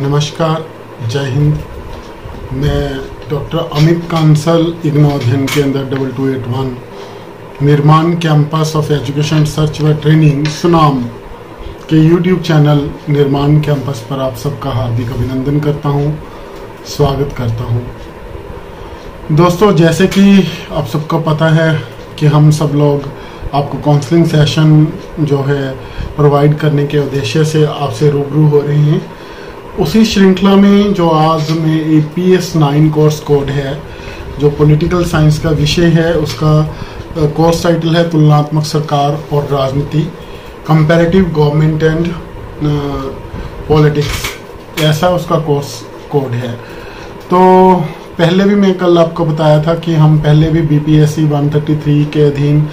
नमस्कार, जय हिंद। मैं डॉक्टर अमित कांसल, इग्नो अध्ययन केंद्र 2281 निर्माण कैंपस ऑफ एजुकेशन सर्च व ट्रेनिंग सुनाम के यूट्यूब चैनल निर्माण कैंपस पर आप सबका हार्दिक अभिनंदन करता हूं, स्वागत करता हूं। दोस्तों, जैसे कि आप सबको पता है कि हम सब लोग आपको काउंसलिंग सेशन जो है प्रोवाइड करने के उद्देश्य से आपसे रूबरू हो रहे हैं। उसी श्रृंखला में जो आज में APS 9 कोर्स कोड है, जो पॉलिटिकल साइंस का विषय है, उसका कोर्स टाइटल है तुलनात्मक सरकार और राजनीति, कंपैरेटिव गवर्नमेंट एंड पॉलिटिक्स, ऐसा उसका कोर्स कोड है। तो पहले भी मैं कल आपको बताया था कि हम पहले भी BPSC 133 के अधीन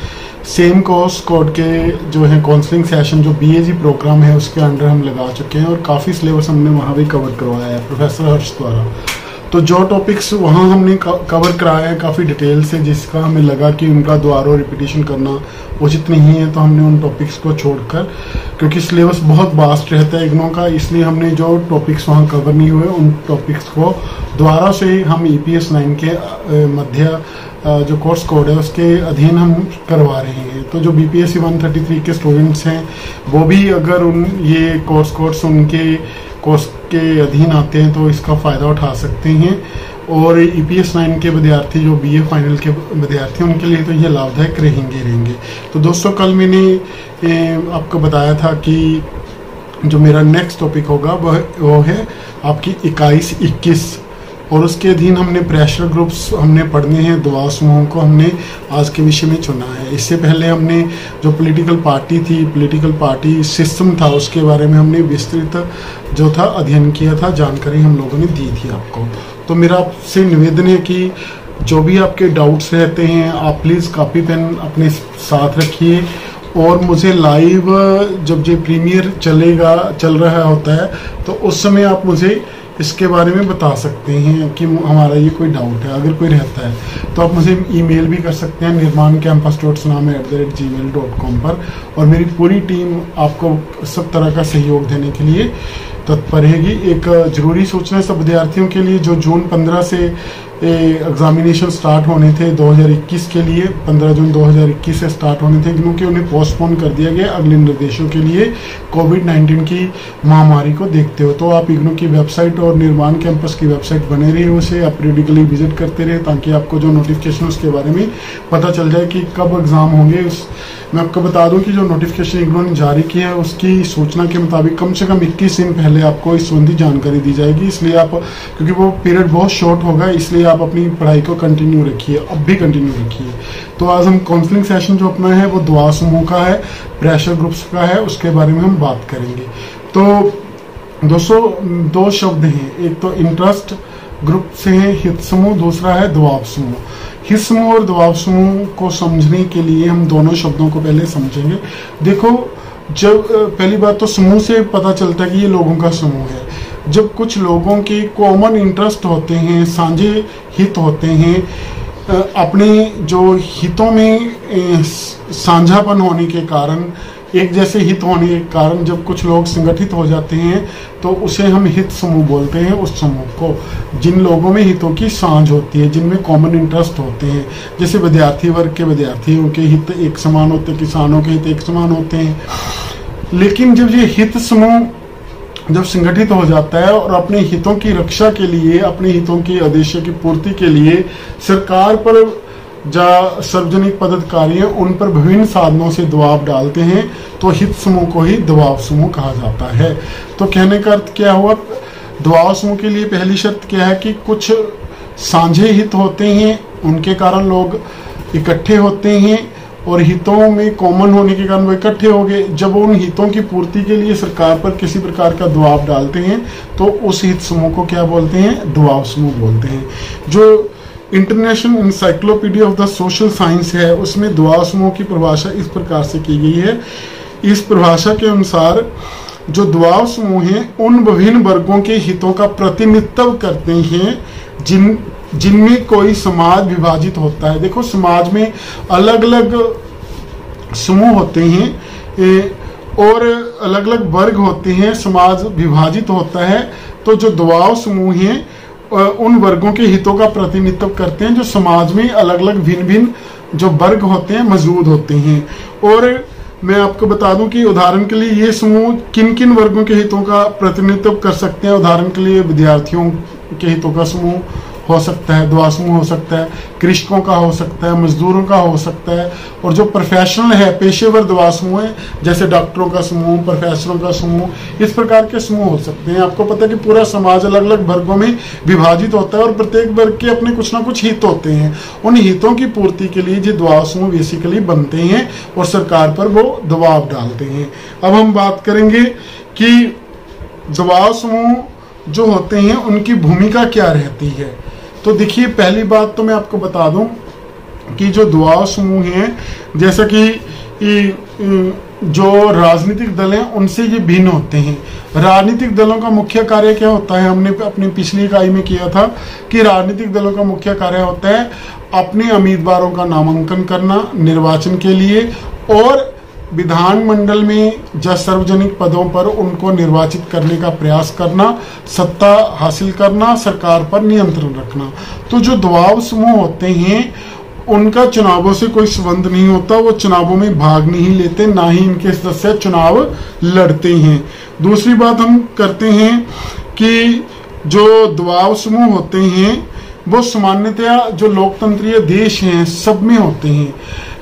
सेम कोर्स कोड के जो है काउंसलिंग सेशन जो BAG प्रोग्राम है उसके अंडर हम लगा चुके हैं और काफ़ी सिलेबस हमने वहाँ भी कवर करवाया है प्रोफेसर हर्ष द्वारा। तो जो टॉपिक्स वहाँ हमने कवर कराया है काफ़ी डिटेल से, जिसका हमें लगा कि उनका दोबारा रिपीटिशन करना उचित नहीं है, तो हमने उन टॉपिक्स को छोड़कर, क्योंकि सिलेबस बहुत वास्ट रहता है इग्नो का, इसलिए हमने जो टॉपिक्स वहाँ कवर नहीं हुए उन टॉपिक्स को दोबारा से हम APS 9 के मध्य जो कोर्स कोड है उसके अधीन हम करवा रहे हैं। तो जो BPSC 133 के स्टूडेंट्स हैं वो भी अगर ये कोर्स उनके कोर्स के अधीन आते हैं तो इसका फ़ायदा उठा सकते हैं। और APS 9 के विद्यार्थी जो BA फाइनल के विद्यार्थी हैं उनके लिए तो ये लाभदायक रहेंगे। तो दोस्तों, कल मैंने आपको बताया था कि जो मेरा नेक्स्ट टॉपिक होगा वो है आपकी इकाई 21, और उसके अधीन हमने प्रेशर ग्रुप्स हमने पढ़ने हैं, दबाव समूहों को हमने आज के विषय में चुना है। इससे पहले हमने जो पॉलिटिकल पार्टी सिस्टम था उसके बारे में हमने विस्तृत जो था अध्ययन किया था, जानकारी हम लोगों ने दी थी आपको। तो मेरा आपसे निवेदन है कि जो भी आपके डाउट्स रहते हैं आप प्लीज़ कॉपी पेन अपने साथ रखिए, और मुझे लाइव जब ये प्रीमियर चल रहा होता है तो उस समय आप मुझे इसके बारे में बता सकते हैं कि हमारा ये कोई डाउट है। अगर कोई रहता है तो आप मुझे ईमेल भी कर सकते हैं nirmancampus.sunam@gmail.com पर, और मेरी पूरी टीम आपको सब तरह का सहयोग देने के लिए तत्पर रहेगी। एक जरूरी सूचना सब विद्यार्थियों के लिए, जो जून 15 से एग्जामिनेशन स्टार्ट होने थे 2021 के लिए, 15 जून 2021 से स्टार्ट होने थे, क्योंकि उन्हें पोस्टपोन कर दिया गया अगले निर्देशों के लिए कोविड-19 की महामारी को देखते हुए। तो आप इग्नो की वेबसाइट और निर्माण कैंपस की वेबसाइट बने रहे, उसे आप पीरियडिकली विजिट करते रहे, ताकि आपको जो नोटिफिकेशन उसके बारे में पता चल जाए कि कब एग्जाम होंगे। मैं आपको बता दूं कि जो नोटिफिकेशन इग्नो ने जारी किया है उसकी सूचना के मुताबिक कम से कम 21 दिन पहले आपको इस संबंधी जानकारी दी जाएगी। इसलिए आप, क्योंकि वो पीरियड बहुत शॉर्ट होगा, इसलिए आप अपनी पढ़ाई को कंटिन्यू रखिए, अब भी कंटिन्यू रखिए। तो आज हम काउंसलिंग सेशन जो अपना है वो दबाव समूह का है, प्रेशर ग्रुप्स का है, उसके बारे में हम बात करेंगे। तो दोस्तों, दो शब्द हैं, एक तो इंटरेस्ट ग्रुप से है हित समूह, दूसरा है दबाव समूह। हित समूह और दबाव समूह को समझने के लिए हम दोनों शब्दों को पहले समझेंगे। देखो, जब पहली बात तो समूह से पता चलता है कि ये लोगों का समूह है। जब कुछ लोगों के कॉमन इंटरेस्ट होते हैं, साझे हित होते हैं, अपने जो हितों में साझापन होने के कारण, एक जैसे हित होने के कारण जब कुछ लोग संगठित हो जाते हैं तो उसे हम हित समूह बोलते हैं। उस समूह को जिन लोगों में हितों की सांझ होती है, जिनमें कॉमन इंटरेस्ट होते हैं, जैसे विद्यार्थी वर्ग के विद्यार्थियों के हित एक समान होते हैं, किसानों के हित एक समान होते हैं। लेकिन जब ये हित समूह जब संगठित हो जाता है और अपने हितों की रक्षा के लिए, अपने हितों की आदेशों की पूर्ति के लिए सरकार पर जा सार्वजनिक पदाधिकारी हैं उन पर विभिन्न साधनों से दबाव डालते हैं, तो हित समूह को ही दबाव समूह कहा जाता है। तो कहने का अर्थ क्या हुआ, दबाव समूह के लिए पहली शर्त क्या है कि कुछ साझे हित होते हैं, उनके कारण लोग इकट्ठे होते हैं, और हितों में कॉमन होने के कारण वो इकट्ठे हो गए। जब उन हितों की पूर्ति के लिए सरकार पर किसी प्रकार का दबाव डालते हैं तो उस हित समूह को क्या बोलते हैं, दबाव समूह बोलते हैं। जो international encyclopedia of the social science है उसमें दबाव समूह की परिभाषा इस प्रकार से की गई है। इस परिभाषा के अनुसार जो दबाव समूह हैं उन विभिन्न वर्गों के हितों का प्रतिनिधित्व करते हैं जिनमें कोई समाज विभाजित होता है। देखो, समाज में अलग अलग समूह होते हैं, और अलग अलग वर्ग होते हैं, समाज विभाजित होता है। तो जो दबाव समूह हैं उन वर्गों के हितों का प्रतिनिधित्व करते हैं जो समाज में अलग अलग भिन्न भिन्न जो वर्ग होते हैं मौजूद होते हैं। और मैं आपको बता दूं कि उदाहरण के लिए ये समूह किन किन वर्गों के हितों का प्रतिनिधित्व कर सकते हैं। उदाहरण के लिए विद्यार्थियों के हितों का समूह हो सकता है, दवा समूह हो सकता है, कृषकों का हो सकता है, मजदूरों का हो सकता है। और जो प्रोफेशनल है, पेशेवर दवा समूह है, जैसे डॉक्टरों का समूह, प्रोफेसरों का समूह, इस प्रकार के समूह हो सकते हैं। आपको पता है कि पूरा समाज अलग अलग वर्गों में विभाजित होता है और प्रत्येक वर्ग के अपने कुछ ना कुछ हित होते हैं। उन हितों की पूर्ति के लिए जो दवा समूह बेसिकली बनते हैं और सरकार पर वो दबाव डालते हैं। अब हम बात करेंगे कि दबाव समूह जो होते हैं उनकी भूमिका क्या रहती है। तो देखिए, पहली बात तो मैं आपको बता दूं कि जो दबाव समूह हैं, जैसा कि जो राजनीतिक दल हैं उनसे ये भिन्न होते हैं। राजनीतिक दलों का मुख्य कार्य क्या होता है, हमने अपनी पिछली इकाई में किया था कि राजनीतिक दलों का मुख्य कार्य होता है अपने उम्मीदवारों का नामांकन करना निर्वाचन के लिए और विधानमंडल में या सार्वजनिक पदों पर उनको निर्वाचित करने का प्रयास करना, सत्ता हासिल करना, सरकार पर नियंत्रण रखना। तो जो दबाव समूह होते हैं उनका चुनावों से कोई संबंध नहीं होता, वो चुनावों में भाग नहीं लेते, ना ही इनके सदस्य चुनाव लड़ते हैं। दूसरी बात हम करते हैं कि जो दबाव समूह होते हैं वो सामान्यतया जो लोकतंत्रीय देश हैं सब में होते हैं,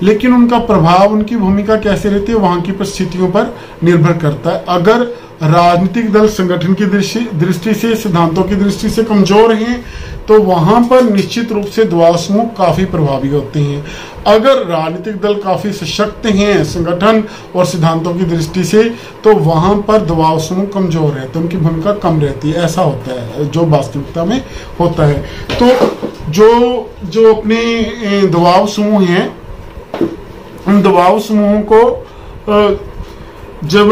लेकिन उनका प्रभाव, उनकी भूमिका कैसे रहती है वहां की परिस्थितियों पर निर्भर करता है। अगर राजनीतिक दल संगठन की दृष्टि से, सिद्धांतों की दृष्टि से कमजोर हैं तो वहां पर निश्चित रूप से दबाव समूह काफी प्रभावी होते हैं। अगर राजनीतिक दल काफी सशक्त हैं संगठन और सिद्धांतों की दृष्टि से तो वहां पर दबाव समूह कमजोर है, तो उनकी भूमिका कम रहती है। ऐसा होता है जो वास्तविकता में होता है। तो जो अपने दबाव समूह हैं, उन दबाव समूहों को जब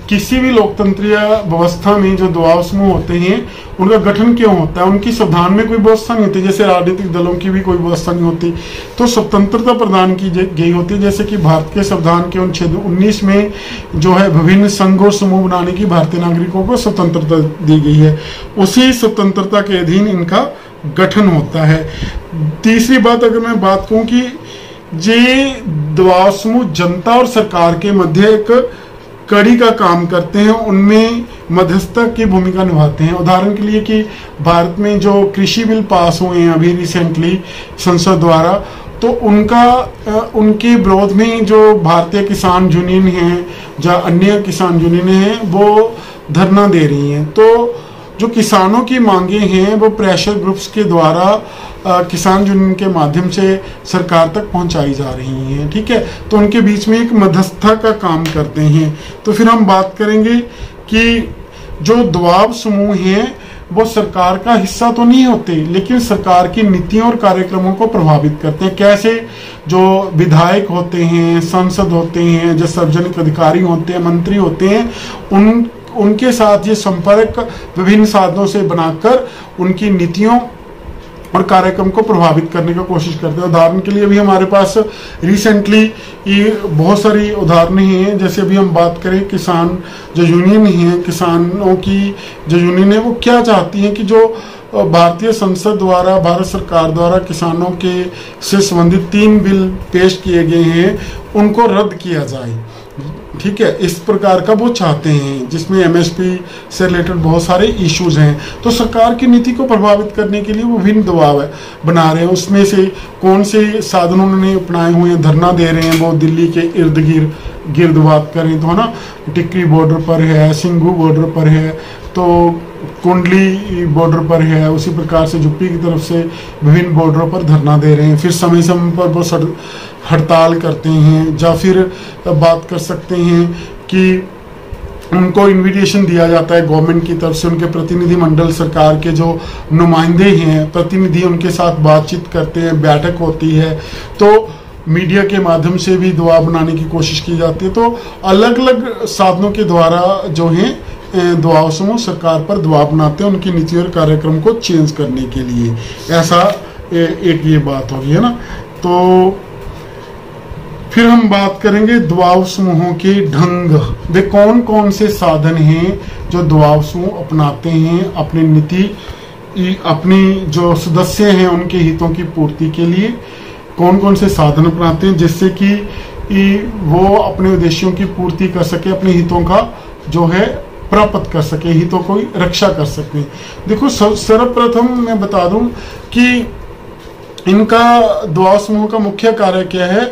किसी भी लोकतंत्रीय व्यवस्था में जो दबाव समूह होते हैं उनका गठन क्यों होता है, उनकी संविधान में कोई व्यवस्था नहीं होती, जैसे राजनीतिक दलों की भी कोई व्यवस्था नहीं होती, तो स्वतंत्रता प्रदान की गई होती है। जैसे कि भारत के संविधान के अनुच्छेद 19 में जो है विभिन्न संघ और समूह बनाने की भारतीय नागरिकों को स्वतंत्रता दी गई है, उसी स्वतंत्रता के अधीन इनका गठन होता है। तीसरी बात अगर मैं बात कहूँ कि ये दबाव समूह जनता और सरकार के मध्य एक कड़ी का काम करते हैं, उनमें मध्यस्थता की भूमिका निभाते हैं। उदाहरण के लिए कि भारत में जो कृषि बिल पास हुए हैं अभी रिसेंटली संसद द्वारा, तो उनके विरोध में जो भारतीय किसान यूनियन हैं या अन्य किसान यूनियन हैं वो धरना दे रही हैं। तो जो किसानों की मांगे हैं वो प्रेशर ग्रुप्स के द्वारा किसान यूनियन के माध्यम से सरकार तक पहुंचाई जा रही हैं, ठीक है। तो उनके बीच में एक मध्यस्थता का काम करते हैं। तो फिर हम बात करेंगे कि जो दबाव समूह हैं वो सरकार का हिस्सा तो नहीं होते, लेकिन सरकार की नीतियों और कार्यक्रमों को प्रभावित करते हैं। कैसे? जो विधायक होते हैं, सांसद होते हैं, जो सार्वजनिक अधिकारी होते हैं, मंत्री होते हैं, उनके साथ ये संपर्क विभिन्न साधनों से बनाकर उनकी नीतियों और कार्यक्रम को प्रभावित करने की कोशिश करते हैं। उदाहरण के लिए अभी हमारे पास रिसेंटली ये बहुत सारी उदाहरण हैं। जैसे अभी हम बात करें किसान जो यूनियन है, किसानों की जो यूनियन है वो क्या चाहती है कि जो भारतीय संसद द्वारा, भारत सरकार द्वारा किसानों के से संबंधित 3 बिल पेश किए गए हैं उनको रद्द किया जाए, ठीक है। इस प्रकार का वो चाहते हैं जिसमें एमएसपी से रिलेटेड बहुत सारे इश्यूज हैं। तो सरकार की नीति को प्रभावित करने के लिए वो विभिन्न दबाव बना रहे हैं। उसमें से कौन से साधन उन्होंने अपनाए हुए हैं, धरना दे रहे हैं वो दिल्ली के इर्द गिर्द बात करें तो है ना, टिक्री बॉर्डर पर है, सिंघू बॉर्डर पर है, तो कुंडली बॉर्डर पर है, उसी प्रकार से यूपी की तरफ से विभिन्न बॉर्डरों पर धरना दे रहे हैं। फिर समय समय पर वो हड़ताल करते हैं। या फिर बात कर सकते हैं कि उनको इनविटेशन दिया जाता है गवर्नमेंट की तरफ से, उनके प्रतिनिधि मंडल, सरकार के जो नुमाइंदे हैं, प्रतिनिधि उनके साथ बातचीत करते हैं, बैठक होती है, तो मीडिया के माध्यम से भी दबाव बनाने की कोशिश की जाती है। तो अलग अलग साधनों के द्वारा जो है दबाव समूह सरकार पर दबाव बनाते हैं उनकी नीति और कार्यक्रम को चेंज करने के लिए। ऐसा एक ये बात होगी, है ना। तो फिर हम बात करेंगे दबाव समूहों के ढंग। वे कौन कौन से साधन हैं जो दबाव समूह अपनाते हैं अपनी नीति, अपनी जो सदस्य हैं उनके हितों की पूर्ति के लिए कौन कौन से साधन अपनाते हैं जिससे कि वो अपने उद्देश्यों की पूर्ति कर सके, अपने हितों का जो है प्राप्त कर सके, हितों को रक्षा कर सके। देखो सर्वप्रथम मैं बता दूं कि इनका दबाव समूह का मुख्य कार्य क्या है,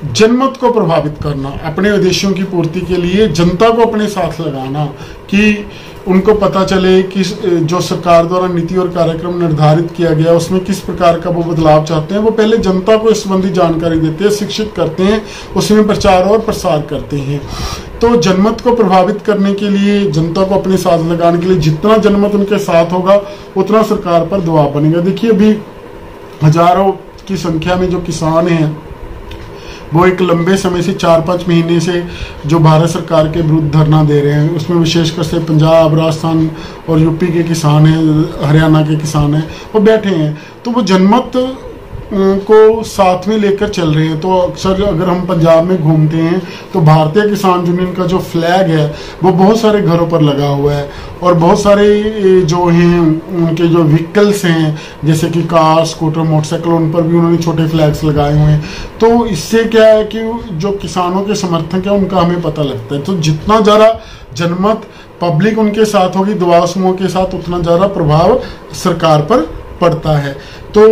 जनमत को प्रभावित करना, अपने उद्देश्यों की पूर्ति के लिए जनता को अपने साथ लगाना कि उनको पता चले कि जो सरकार द्वारा नीति और कार्यक्रम निर्धारित किया गया उसमें किस प्रकार का वो बदलाव चाहते हैं। वो पहले जनता को इस संबंधी जानकारी देते हैं, शिक्षित करते हैं, उसमें प्रचार और प्रसार करते हैं। तो जनमत को प्रभावित करने के लिए, जनता को अपने साथ लगाने के लिए जितना जनमत उनके साथ होगा उतना सरकार पर दबाव बनेगा। देखिए अभी हजारों की संख्या में जो किसान हैं वो एक लंबे समय से 4-5 महीने से जो भारत सरकार के विरुद्ध धरना दे रहे हैं, उसमें विशेषकर से पंजाब, राजस्थान और यूपी के किसान हैं, हरियाणा के किसान हैं, वो बैठे हैं। तो वो जनमत को साथ में लेकर चल रहे हैं। तो अक्सर अगर हम पंजाब में घूमते हैं तो भारतीय किसान यूनियन का जो फ्लैग है वो बहुत सारे घरों पर लगा हुआ है और बहुत सारे जो हैं उनके जो व्हीकल्स हैं जैसे कि कार, स्कूटर, मोटरसाइकिल, उन पर भी उन्होंने छोटे फ्लैग्स लगाए हुए हैं। तो इससे क्या है कि जो किसानों के समर्थक है उनका हमें पता लगता है। तो जितना ज़्यादा जनमत, पब्लिक उनके साथ होगी, दबाव समूह के साथ, उतना ज़्यादा प्रभाव सरकार पर पड़ता है। तो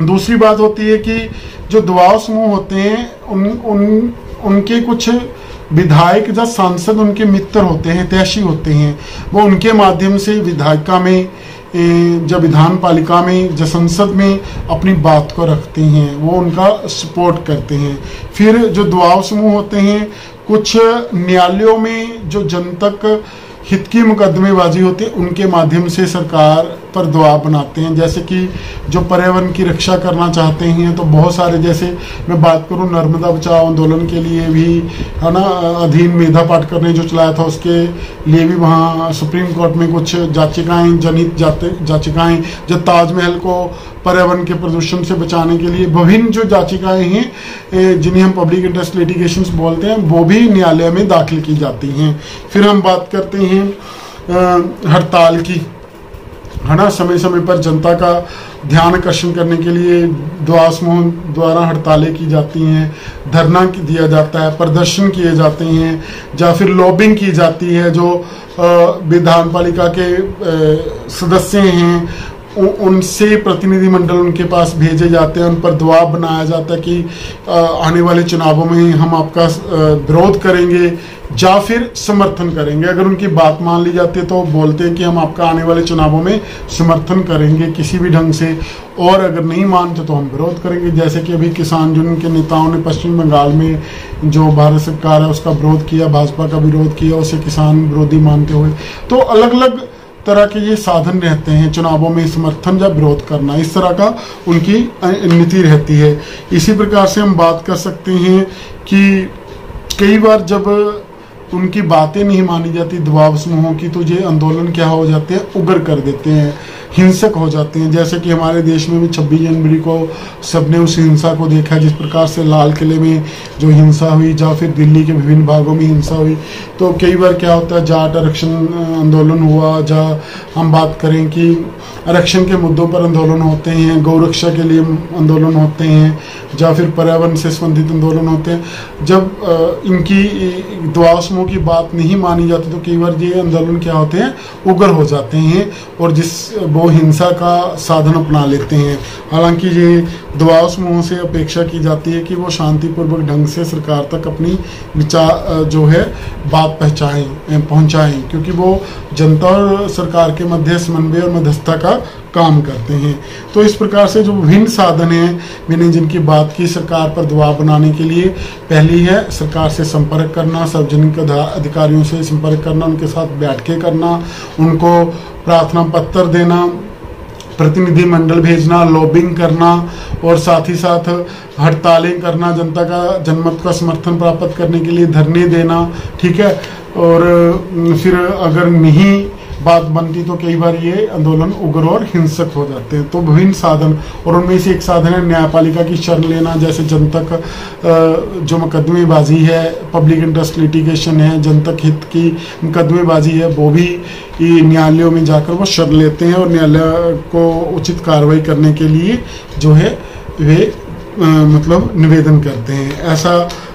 दूसरी बात होती है कि जो दबाव समूह होते हैं उनके कुछ विधायक या सांसद उनके मित्र होते हैं, हितैषी होते हैं। वो उनके माध्यम से विधायिका में, जब विधान पालिका में, जब संसद में अपनी बात को रखते हैं, वो उनका सपोर्ट करते हैं। फिर जो दबाव समूह होते हैं कुछ न्यायालयों में जो जनतक हित की मुकदमेबाजी होती है उनके माध्यम से सरकार पर दबाव बनाते हैं। जैसे कि जो पर्यावरण की रक्षा करना चाहते हैं तो बहुत सारे, जैसे मैं बात करूं नर्मदा बचाओ आंदोलन के लिए भी है ना, अधीन मेधा पाटकर ने जो चलाया था उसके लिए भी वहाँ सुप्रीम कोर्ट में कुछ याचिकाएं, जनहित याचिकाएं, जो ताजमहल को पर्यावरण के प्रदूषण से बचाने के लिए विभिन्न जो याचिकाएं हैं जिन्हें हम पब्लिक इंटरेस्ट लिटिगेशंस बोलते हैं वो भी न्यायालय में दाखिल की जाती हैं। फिर हम बात करते हैं हड़ताल की, है ना, समय समय पर जनता का ध्यान आकर्षण करने के लिए दबाव समूह द्वारा हड़तालें की जाती हैं, धरना दिया जाता है, प्रदर्शन किए जाते हैं या फिर लॉबिंग की जाती है। जो विधान पालिका के सदस्य हैं उनसे प्रतिनिधिमंडल उनके पास भेजे जाते हैं, उन पर दबाव बनाया जाता है कि आने वाले चुनावों में हम आपका विरोध करेंगे या फिर समर्थन करेंगे। अगर उनकी बात मान ली जाती है तो बोलते हैं कि हम आपका आने वाले चुनावों में समर्थन करेंगे किसी भी ढंग से, और अगर नहीं मानते तो हम विरोध करेंगे। जैसे कि अभी किसान यूनियन के नेताओं ने पश्चिम बंगाल में जो भारत सरकार है उसका विरोध किया, भाजपा का विरोध किया, उसे किसान विरोधी मानते हुए। तो अलग अलग तरह के ये साधन रहते हैं चुनावों में समर्थन या विरोध करना, इस तरह का उनकी नीति रहती है। इसी प्रकार से हम बात कर सकते हैं कि कई बार जब उनकी बातें नहीं मानी जाती दबाव समूहों की तो ये आंदोलन क्या हो जाते हैं, उग्र कर देते हैं, हिंसक हो जाते हैं। जैसे कि हमारे देश में भी 26 जनवरी को सबने उस हिंसा को देखा, जिस प्रकार से लाल किले में जो हिंसा हुई या फिर दिल्ली के विभिन्न भागों में हिंसा हुई। तो कई बार क्या होता है, जाट आरक्षण आंदोलन हुआ, जहाँ हम बात करें कि आरक्षण के मुद्दों पर आंदोलन होते हैं, गौरक्षा के लिए आंदोलन होते हैं, या फिर पर्यावरण से संबंधित आंदोलन होते हैं। जब इनकी दबाव समूह की बात नहीं मानी जाती तो कई बार ये आंदोलन क्या होते हैं, उग्र हो जाते हैं और वो हिंसा का साधन अपना लेते हैं। हालांकि ये दबाव समूह से अपेक्षा की जाती है कि वो शांतिपूर्वक ढंग से सरकार तक अपनी विचार जो है बात पहुंचाएं, क्योंकि वो जनता और सरकार के मध्य समन्वय और मध्यस्थता का काम करते हैं। तो इस प्रकार से जो विभिन्न साधन हैं मैंने जिनकी बात की सरकार पर दबाव बनाने के लिए, पहली है सरकार से संपर्क करना, सार्वजनिक अधिकारियों से संपर्क करना, उनके साथ बैठकें करना, उनको प्रार्थना पत्र देना, प्रतिनिधि मंडल भेजना, लॉबिंग करना और साथ ही साथ हड़तालें करना, जनता का जनमत का समर्थन प्राप्त करने के लिए धरने देना, ठीक है। और फिर अगर नहीं बात बनती तो कई बार ये आंदोलन उग्र और हिंसक हो जाते हैं। तो विभिन्न साधन, और उनमें से एक साधन है न्यायपालिका की शरण लेना, जैसे जनतक जो मुकदमेबाजी है, पब्लिक इंटरेस्ट लिटिगेशन है, जनतक हित की मुकदमेबाजी है, वो भी न्यायालयों में जाकर वो शरण लेते हैं और न्यायालय को उचित कार्रवाई करने के लिए जो है वे मतलब निवेदन करते हैं। ऐसा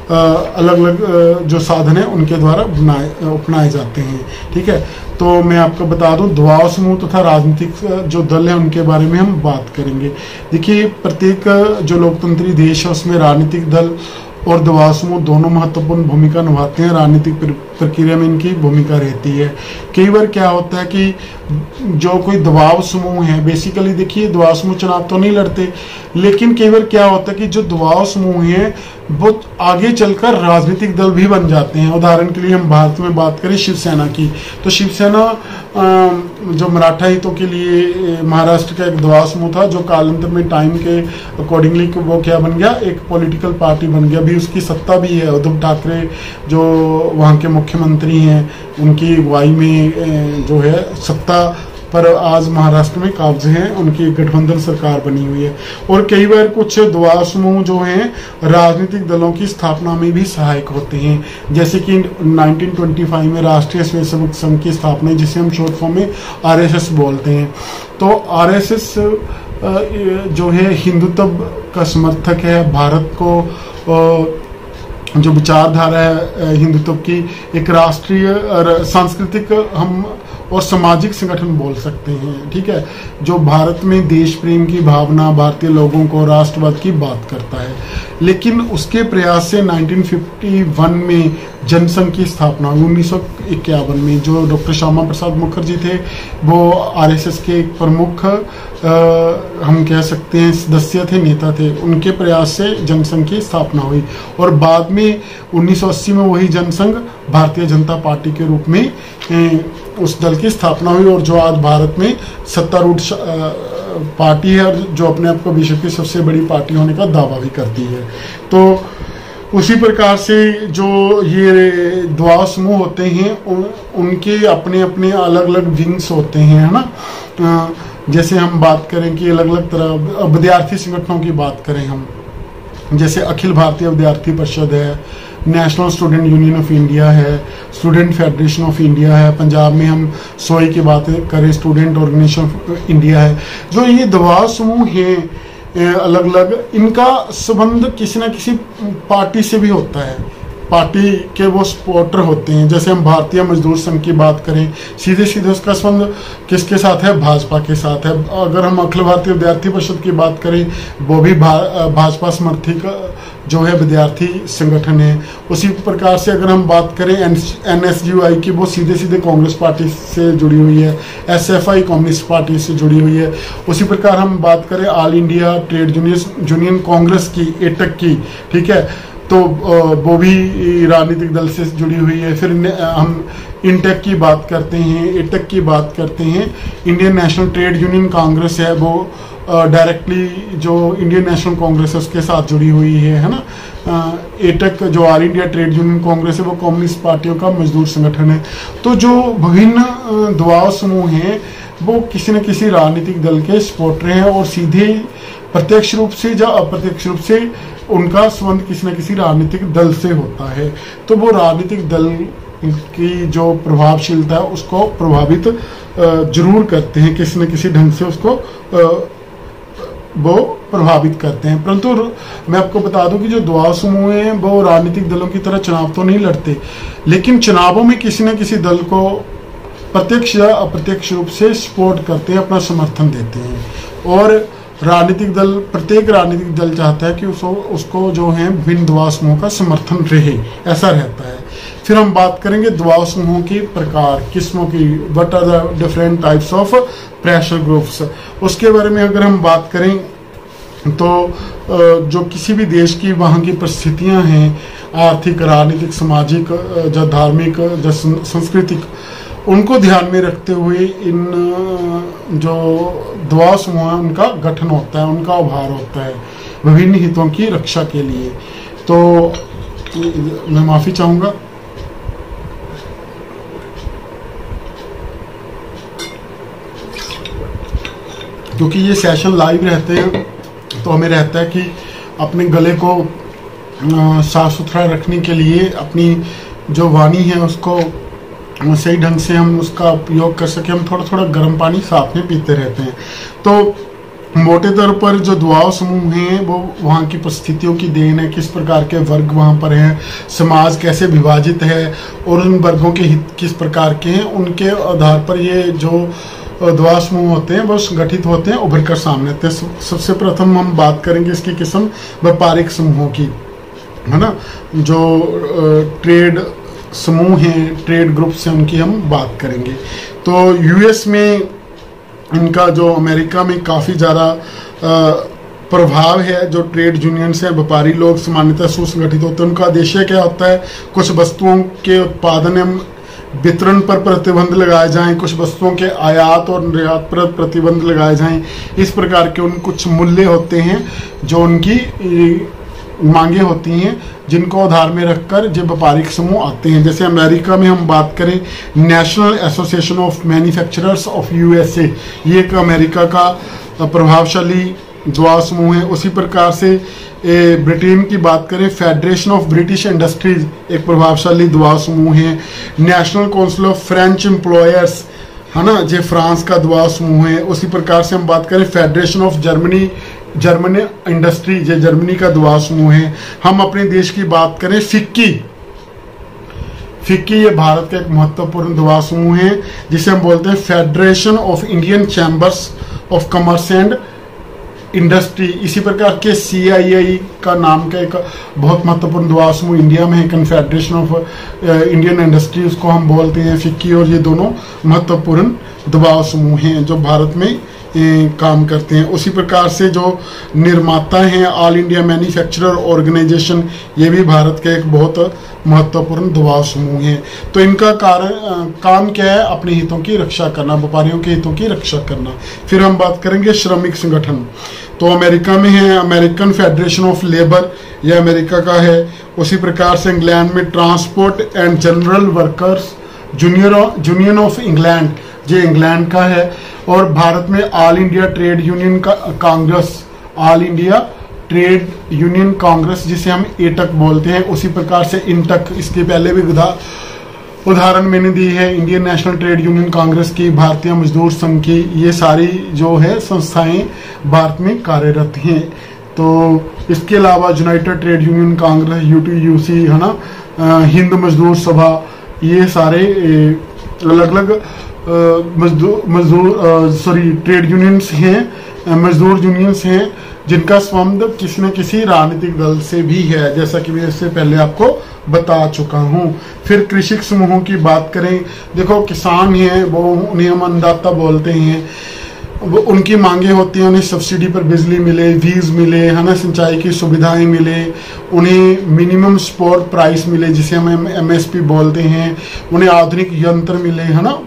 अलग अलग जो साधन है उनके द्वारा अपनाए जाते हैं। ठीक है, तो मैं आपको बता दूं दबाव समूह तथा राजनीतिक जो दल है उनके बारे में हम बात करेंगे। देखिए, प्रत्येक जो लोकतंत्री देश है उसमें राजनीतिक दल और दबाव समूह दोनों महत्वपूर्ण भूमिका निभाते हैं। राजनीतिक प्रक्रिया में इनकी भूमिका रहती है। कई बार क्या होता है कि जो कोई दबाव समूह है, बेसिकली देखिए दबाव समूह चुनाव तो नहीं लड़ते, लेकिन कई बार क्या होता है कि जो दबाव समूह है वो आगे चलकर राजनीतिक दल भी बन जाते हैं। उदाहरण के लिए हम भारत में बात करें शिवसेना की, तो शिवसेना जो मराठा हितों के लिए महाराष्ट्र का एक दबाव समूह था, जो कालांतर में टाइम के अकॉर्डिंगली वो क्या बन गया, एक पॉलिटिकल पार्टी बन गया। अभी उसकी सत्ता भी है। उद्धव ठाकरे जो वहाँ के मुख्यमंत्री हैं, उनकी अगुवाई में जो है सत्ता पर आज महाराष्ट्र में काब्जे हैं, उनकी गठबंधन सरकार बनी हुई है। और कई बार कुछ दबाव समूह जो हैं राजनीतिक दलों की स्थापना में भी सहायक होते हैं, जैसे कि 1925 में राष्ट्रीय स्वयंसेवक संघ की स्थापना, जिसे हम शॉर्ट फॉर्म में RSS बोलते हैं। तो RSS जो है हिंदुत्व का समर्थक है। भारत को जो विचारधारा है हिंदुत्व की, एक राष्ट्रीय सांस्कृतिक हम और सामाजिक संगठन बोल सकते हैं। ठीक है, जो भारत में देश प्रेम की भावना, भारतीय लोगों को राष्ट्रवाद की बात करता है। लेकिन उसके प्रयास से 1951 में जनसंघ की स्थापना हुई। 1951 में जो डॉक्टर श्यामा प्रसाद मुखर्जी थे वो RSS के एक प्रमुख हम कह सकते हैं सदस्य थे, नेता थे। उनके प्रयास से जनसंघ की स्थापना हुई और बाद में 1980 में वही जनसंघ भारतीय जनता पार्टी के रूप में उस दल की स्थापना हुई, और जो आज भारत में सत्तारूढ़ पार्टी है और जो अपने आप को विश्व की सबसे बड़ी पार्टी होने का दावा भी करती है। तो उसी प्रकार से जो ये दबाव समूह होते हैं उनके अपने अपने अलग अलग विंग्स होते हैं, है ना। जैसे हम बात करें कि अलग अलग तरह विद्यार्थी संगठनों की बात करें हम, जैसे अखिल भारतीय विद्यार्थी परिषद है, national student union of India है, स्टूडेंट फेडरेशन ऑफ इंडिया है, पंजाब में हम सोई की बात करें स्टूडेंट ऑर्गेनाइजेशन ऑफ इंडिया है। जो ये दबाव समूह हैं अलग अलग, इनका संबंध किसी न किसी पार्टी से भी होता है। पार्टी के वो सपोर्टर होते हैं। जैसे हम भारतीय मजदूर संघ की बात करें, सीधे सीधे उसका संबंध किसके साथ है, भाजपा के साथ है। अगर हम अखिल भारतीय विद्यार्थी परिषद की बात करें, वो भी भाजपा समर्थित जो है विद्यार्थी संगठन है। उसी प्रकार से अगर हम बात करें NSUI की, वो सीधे सीधे कांग्रेस पार्टी से जुड़ी हुई है। SFI कम्युनिस्ट पार्टी से जुड़ी हुई है। उसी प्रकार हम बात करें all India trade union Congress की, एटक की, ठीक है, तो वो भी राजनीतिक दल से जुड़ी हुई है। फिर हम इंटेक की बात करते हैं, एटक की बात करते हैं, Indian national trade union Congress है, वो डायरेक्टली जो इंडियन नेशनल कांग्रेस है उसके साथ जुड़ी हुई है ना। एटक जो all India trade union Congress है वो कम्युनिस्ट पार्टियों का मजदूर संगठन है। तो जो विभिन्न दबाव समूह हैं वो किसी न किसी राजनीतिक दल के सपोर्टर हैं और सीधे प्रत्यक्ष रूप से या अप्रत्यक्ष रूप से उनका संबंध किसी न किसी राजनीतिक दल से होता है। तो वो राजनीतिक दल की जो प्रभावशीलता है उसको प्रभावित जरूर करते हैं, किसी न किसी ढंग से उसको वो प्रभावित करते हैं। परंतु मैं आपको बता दूं कि जो दबाव समूह हैं वो राजनीतिक दलों की तरह चुनाव तो नहीं लड़ते, लेकिन चुनावों में किसी न किसी दल को प्रत्यक्ष या अप्रत्यक्ष रूप से सपोर्ट करते हैं, अपना समर्थन देते हैं। और राजनीतिक दल, प्रत्येक राजनीतिक दल चाहता है कि उसको जो है विभिन्न दबाव समूह का समर्थन रहे, ऐसा रहता है। फिर हम बात करेंगे दबाव समूहों के प्रकार, किस्मों की, what are the different types of pressure groups. उसके बारे में अगर हम बात करें तो जो किसी भी देश की वहाँ की परिस्थितियाँ हैं, आर्थिक, राजनीतिक, सामाजिक, या धार्मिक, या सांस्कृतिक, उनको ध्यान में रखते हुए इन जो दबाव समूह है उनका गठन होता है, उनका उभार होता है विभिन्न हितों की रक्षा के लिए। तो मैं माफ़ी चाहूँगा। क्योंकि ये सेशन लाइव रहते हैं तो हमें रहता है कि अपने गले को साफ सुथरा रखने के लिए अपनी जो वाणी है उसको सही ढंग से हम उसका उपयोग कर सके, हम थोड़ा थोड़ा गर्म पानी साथ में पीते रहते हैं। तो मोटे तौर पर जो दुआओं समूह हैं वो वहाँ की परिस्थितियों की देन है, किस प्रकार के वर्ग वहाँ पर हैं, समाज कैसे विभाजित है और उन वर्गों के हित किस प्रकार के हैं, उनके आधार पर ये जो दुआ समूह होते हैं वो संगठित होते हैं, उभर कर सामने आते हैं। सबसे प्रथम हम बात करेंगे इसकी किस्म व्यापारिक समूहों की, है ना, जो ट्रेड समूह हैं, ट्रेड ग्रुप से उनकी हम बात करेंगे। तो यूएस में इनका जो अमेरिका में काफ़ी ज़्यादा प्रभाव है। जो ट्रेड यूनियंस हैं, व्यापारी लोग सामान्यतः सुसंगठित होते हैं। उनका उद्देश्य क्या होता है, कुछ वस्तुओं के उत्पादन एवं वितरण पर प्रतिबंध लगाए जाएं, कुछ वस्तुओं के आयात और निर्यात पर प्रतिबंध लगाए जाएं। इस प्रकार के उन कुछ मूल्य होते हैं जो उनकी मांगे होती हैं, जिनको आधार में रखकर जो व्यापारिक समूह आते हैं। जैसे अमेरिका में हम बात करें, national association of manufacturers of USA, ये एक अमेरिका का प्रभावशाली दुआ समूह है। उसी प्रकार से ब्रिटेन की बात करें, फेडरेशन ऑफ ब्रिटिश इंडस्ट्रीज एक प्रभावशाली दुआ समूह है। National council of French employers, है ना, जो फ्रांस का दुआ समूह है। उसी प्रकार से हम बात करें फेडरेशन ऑफ जर्मन इंडस्ट्री, ये जर्मनी का दुआ समूह है। हम अपने देश की बात करें, फिक्की ये भारत का एक महत्वपूर्ण दुआ समूह है, जिसे हम बोलते हैं federation of Indian chambers of commerce and industry. इसी प्रकार के CII का नाम का एक बहुत महत्वपूर्ण दुआ समूह इंडिया में है, कन्फेडरेशन ऑफ इंडियन इंडस्ट्री उसको हम बोलते हैं, फिक्की। और ये दोनों महत्वपूर्ण दुआ समूह हैं जो भारत में काम करते हैं। उसी प्रकार से जो निर्माता हैं, ऑल इंडिया मैन्युफैक्चरर ऑर्गेनाइजेशन, ये भी भारत का एक बहुत महत्वपूर्ण दुआ समूह है। तो इनका काम क्या है, अपने हितों की रक्षा करना, व्यापारियों के हितों की रक्षा करना। फिर हम बात करेंगे श्रमिक संगठन। तो अमेरिका में है अमेरिकन फेडरेशन ऑफ लेबर, यह अमेरिका का है। उसी प्रकार से इंग्लैंड में transport and general workers union of England, ये इंग्लैंड का है। और भारत में ऑल इंडिया ट्रेड यूनियन का Congress, all India trade union Congress, जिसे हम एटक बोलते हैं। उसी प्रकार से इंटक, इसके पहले भी उदाहरण मैंने दी है, Indian national trade union Congress की, भारतीय मजदूर संघ की, ये सारी जो है संस्थाएं भारत में कार्यरत हैं। तो इसके अलावा United trade union Congress, UTUC, है ना, हिंद मजदूर सभा, ये सारे अलग अलग ट्रेड यूनियंस हैं, मजदूर यूनियंस हैं, जिनका संबंध किसी न किसी राजनीतिक दल से भी है, जैसा कि मैं इससे पहले आपको बता चुका हूं। फिर कृषि समूहों की बात करें, देखो किसान हैं वो, उन्हें हम अन्नदाता बोलते हैं। वो उनकी मांगे होती हैं, उन्हें सब्सिडी पर बिजली मिले, वीज मिले, है ना, सिंचाई की सुविधाएं मिले, उन्हें मिनिमम सपोर्ट प्राइस मिले जिसे हम MSP बोलते हैं, उन्हें आधुनिक यंत्र मिले, है ना।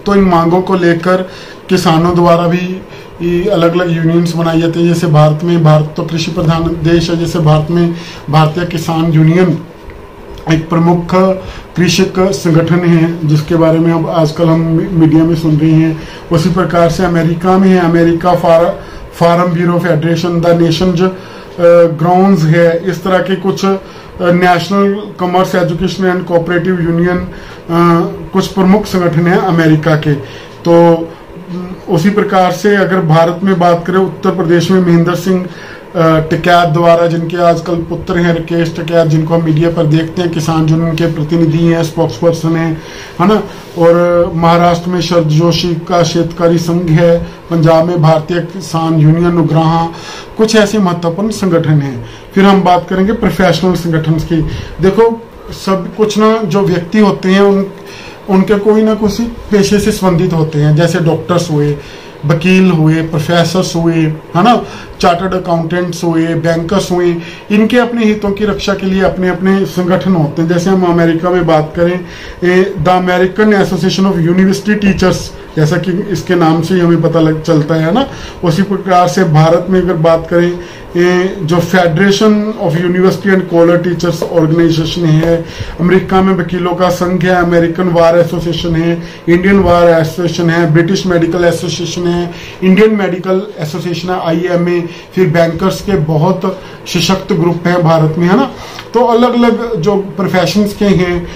तो इन मांगों को लेकर किसानों द्वारा भी अलग अलग यूनियंस बनाई जाती है। जैसे भारत तो कृषि प्रधान देश है, जैसे भारत में भारतीय किसान यूनियन एक प्रमुख कृषक संगठन है, जिसके बारे में अब आजकल हम मीडिया में सुन रहे हैं। उसी प्रकार से अमेरिका में है America farm bureau federation, the nations grounds है। इस तरह के कुछ national commerce education and cooperative union कुछ प्रमुख संगठन हैं अमेरिका के। तो उसी प्रकार से अगर भारत में बात करें, उत्तर प्रदेश में महेंद्र सिंह टिकैत द्वारा, जिनके आजकल पुत्र हैं राकेश टिकैत, जिनको हम मीडिया पर देखते हैं, किसान यूनियन के प्रतिनिधि हैं, स्पोक्स पर्सन हैं, है ना। और महाराष्ट्र में शरद जोशी का शेतकारी संघ है, पंजाब में भारतीय किसान यूनियन उग्राहा, कुछ ऐसे महत्वपूर्ण संगठन हैं। फिर हम बात करेंगे प्रोफेशनल संगठन की। देखो सब कुछ ना, जो व्यक्ति होते हैं उनके कोई ना कुछ पेशे से संबंधित होते हैं, जैसे डॉक्टर्स हुए, वकील हुए, प्रोफेसर्स हुए, है ना, चार्टर्ड अकाउंटेंट्स हुए, बैंकर्स हुए। इनके अपने हितों की रक्षा के लिए अपने अपने संगठन होते हैं। जैसे हम अमेरिका में बात करें, the American association of university teachers, जैसा कि इसके नाम से ही हमें पता चलता है ना। उसी प्रकार से भारत में अगर बात करें, जो federation of university and college teachers organisation है, अमेरिका में वकीलों का संघ है, अमेरिकन बार एसोसिएशन है, इंडियन बार एसोसिएशन है, ब्रिटिश मेडिकल एसोसिएशन है, इंडियन मेडिकल एसोसिएशन है, IMA, फिर बैंकर्स के बहुत सशक्त ग्रुप हैं भारत में, है ना। तो अलग अलग जो प्रोफेशंस के हैं,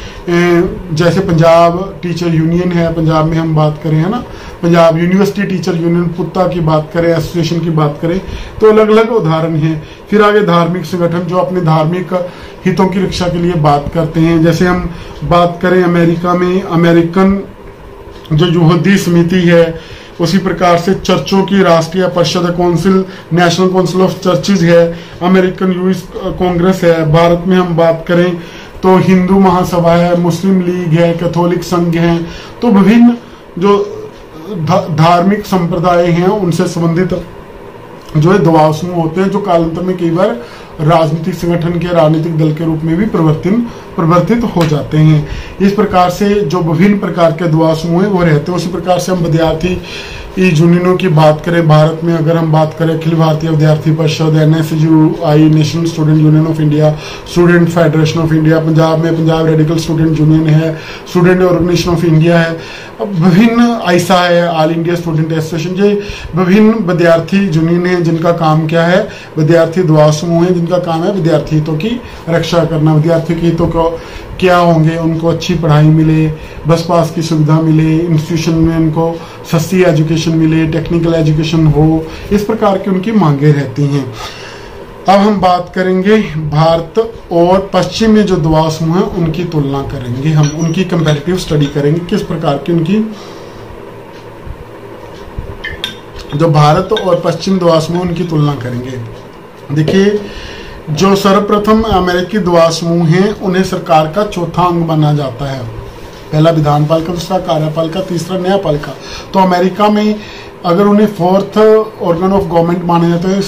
जैसे पंजाब टीचर यूनियन है, पंजाब में हम बात करें, है ना, पंजाब यूनिवर्सिटी टीचर यूनियन पुत्ता की बात करें, एसोसिएशन की बात करें, तो अलग अलग उदाहरण हैं। फिर आगे धार्मिक संगठन जो अपने धार्मिक हितों की रक्षा के लिए बात करते हैं, जैसे हम बात करें अमेरिका में अमेरिकन जो यहूदी समिति है, उसी प्रकार से चर्चों की राष्ट्रीय परिषद council, national council of churches है, अमेरिकन यूएस कांग्रेस है। भारत में हम बात करें तो हिंदू महासभा है, मुस्लिम लीग है, कैथोलिक संघ है। तो विभिन्न जो धार्मिक संप्रदाय हैं उनसे संबंधित जो है दबाव समूह होते हैं, जो कालांतर में कई बार राजनीतिक संगठन के राजनीतिक दल के रूप में भी परिवर्तित हो जाते हैं। इस प्रकार से जो विभिन्न प्रकार के दबाव समूह है वो रहते हैं। उसी प्रकार से हम विद्यार्थी यूनियनों की बात करें, भारत में अगर हम बात करें अखिल भारतीय विद्यार्थी परिषद, NSUI, national student union of India, student federation of India, Punjab में पंजाब रेडिकल स्टूडेंट यूनियन है, स्टूडेंट ऑर्गेनाइजेशन ऑफ इंडिया है, विभिन्न ISA है, ऑल इंडिया स्टूडेंट एसोसिएशन। ये विभिन्न विद्यार्थी यूनियन है जिनका काम क्या है, विद्यार्थी दबाव समूह है जिनका काम है विद्यार्थी हितों की रक्षा करना। विद्यार्थी के हितों को क्या होंगे, उनको अच्छी पढ़ाई मिले, बस पास की सुविधा मिले, इंस्टीट्यूशन में उनको सस्ती एजुकेशन मिले, टेक्निकल एजुकेशन हो, इस प्रकार की उनकी मांगे रहती हैं। अब हम बात करेंगे भारत और पश्चिम में जो दबाव समूह है उनकी तुलना करेंगे, हम उनकी कंपैरेटिव स्टडी करेंगे, किस प्रकार की उनकी जो भारत और पश्चिम दबाव समूह उनकी तुलना करेंगे। देखिए, जो सर्वप्रथम अमेरिकी दबाव समूह हैं उन्हें सरकार का चौथा अंग माना जाता है। पहला विधानपालिका, दूसरा कार्यपालिका, तीसरा न्यायपालिका। तो अमेरिका में अगर उन्हें फोर्थ ऑर्गन ऑफ गवर्नमेंट माना जाता है,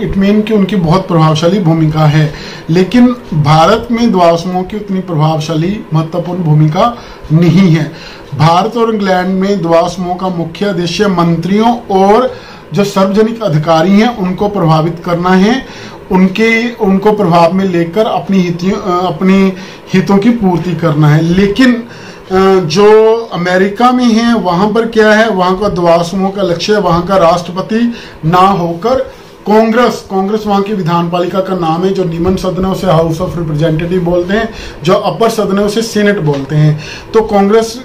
इट मीन कि उनकी बहुत प्रभावशाली भूमिका है। लेकिन भारत में दबाव समूह की उतनी प्रभावशाली महत्वपूर्ण भूमिका नहीं है। भारत और इंग्लैंड में दबाव समूह का मुख्य उद्देश्य मंत्रियों और जो सार्वजनिक अधिकारी हैं उनको प्रभावित करना है, उनको प्रभाव में लेकर अपनी हितों की पूर्ति करना है। लेकिन जो अमेरिका में है वहां पर क्या है, वहां का दबाव समूह का लक्ष्य वहां का राष्ट्रपति ना होकर कांग्रेस वहां की विधानपालिका का नाम है। जो निम्न सदन है उसे हाउस ऑफ रिप्रेजेंटेटिव बोलते हैं, जो अपर सदन है उसे सीनेट बोलते हैं। तो कांग्रेस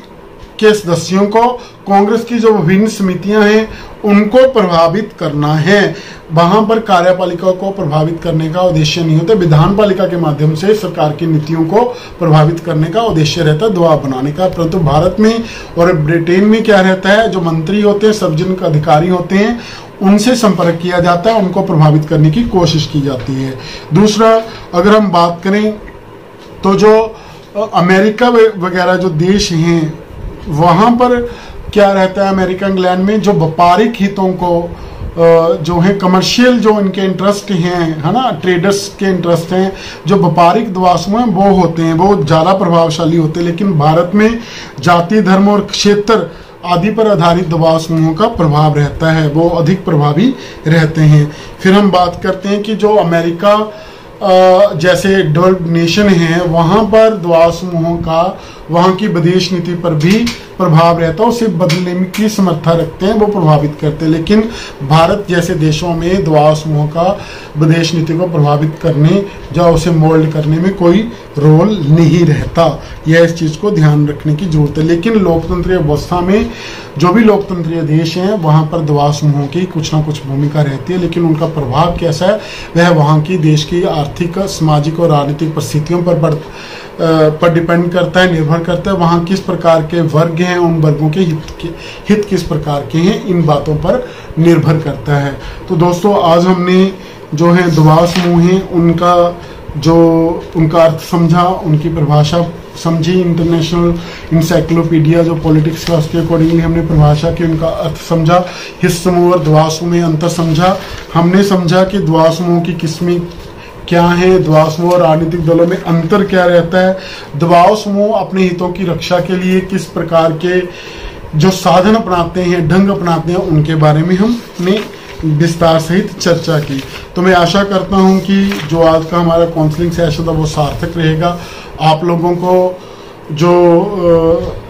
के सदस्यों को कांग्रेस की जो विभिन्न समितियां हैं उनको प्रभावित करना है। वहां पर कार्यपालिका को प्रभावित करने का उद्देश्य नहीं होता, विधानपालिका के माध्यम से सरकार की नीतियों को प्रभावित करने का उद्देश्य रहता है, दबाव बनाने का। परंतु भारत में और ब्रिटेन में क्या रहता है, जो मंत्री होते हैं, सार्वजनिक अधिकारी होते हैं, उनसे संपर्क किया जाता है, उनको प्रभावित करने की कोशिश की जाती है। दूसरा, अगर हम बात करें तो जो अमेरिका वगैरह जो देश हैं वहां पर क्या रहता है, अमेरिका इंग्लैंड में जो व्यापारिक हितों को जो है कमर्शियल जो इनके इंटरेस्ट हैं, है ना, ट्रेडर्स के इंटरेस्ट हैं, जो व्यापारिक दबाव समूह वो होते हैं, वो ज़्यादा प्रभावशाली होते हैं। लेकिन भारत में जाति, धर्म और क्षेत्र आदि पर आधारित दबाव समूहों का प्रभाव रहता है, वो अधिक प्रभावी रहते हैं। फिर हम बात करते हैं कि जो अमेरिका जैसे डेवलप्ड नेशन है वहाँ पर दबाव समूहों का वहाँ की विदेश नीति पर भी प्रभाव रहता है, उसे बदलने की समर्था रखते हैं, वो प्रभावित करते हैं। लेकिन भारत जैसे देशों में दबाव समूहों का विदेश नीति को प्रभावित करने या उसे मोल्ड करने में कोई रोल नहीं रहता। यह इस चीज़ को ध्यान रखने की जरूरत है। लेकिन लोकतंत्रीय अवस्था में जो भी लोकतंत्रीय देश हैं वहाँ पर दबाव समूहों की कुछ ना कुछ भूमिका रहती है, लेकिन उनका प्रभाव कैसा है वह वहाँ की देश की आर्थिक, सामाजिक और राजनीतिक परिस्थितियों पर डिपेंड करता है, निर्भर करता है। वहाँ किस प्रकार के वर्ग हैं, उन वर्गों के हित किस प्रकार के हैं, इन बातों पर निर्भर करता है। तो दोस्तों, आज हमने जो है दबाव समूह हैं उनका अर्थ समझा, उनकी परिभाषा समझी। इंटरनेशनल इंसाइक्लोपीडिया जो पॉलिटिक्स का, उसके अकॉर्डिंगली हमने परिभाषा की, उनका अर्थ समझा। हित समूह और दबाव समूह में अंतर समझा। हमने समझा कि दबाव समूह की किस्में क्या है, दबाव समूह और राजनीतिक दलों में अंतर क्या रहता है, दबाव समूह अपने हितों की रक्षा के लिए किस प्रकार के जो साधन अपनाते हैं, ढंग अपनाते हैं, उनके बारे में हमने विस्तार सहित चर्चा की। तो मैं आशा करता हूं कि जो आज का हमारा काउंसलिंग सेशन था वो सार्थक रहेगा। आप लोगों को जो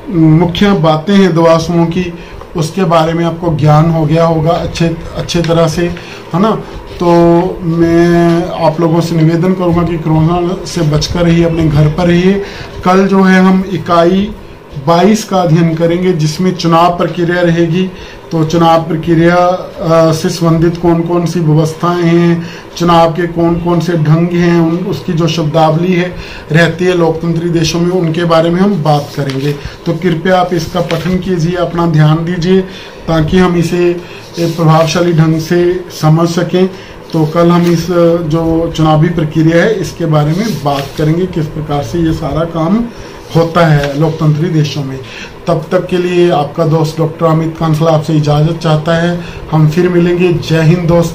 मुख्य बातें हैं दवा समूह की, उसके बारे में आपको ज्ञान हो गया होगा अच्छे तरह से, है ना। तो मैं आप लोगों से निवेदन करूंगा कि कोरोना से बचकर रहिए, अपने घर पर रहिए। कल जो है हम इकाई 22 का अध्ययन करेंगे, जिसमें चुनाव प्रक्रिया रहेगी। तो चुनाव प्रक्रिया से संबंधित कौन कौन सी व्यवस्थाएं हैं, चुनाव के कौन कौन से ढंग हैं, उसकी जो शब्दावली है रहती है लोकतंत्री देशों में, उनके बारे में हम बात करेंगे। तो कृपया आप इसका पठन कीजिए, अपना ध्यान दीजिए, ताकि हम इसे एक प्रभावशाली ढंग से समझ सकें। तो कल हम इस जो चुनावी प्रक्रिया है इसके बारे में बात करेंगे, किस प्रकार से ये सारा काम होता है लोकतंत्री देशों में। तब तक के लिए आपका दोस्त डॉक्टर अमित कांसला आपसे इजाजत चाहता है। हम फिर मिलेंगे। जय हिंद दोस्त।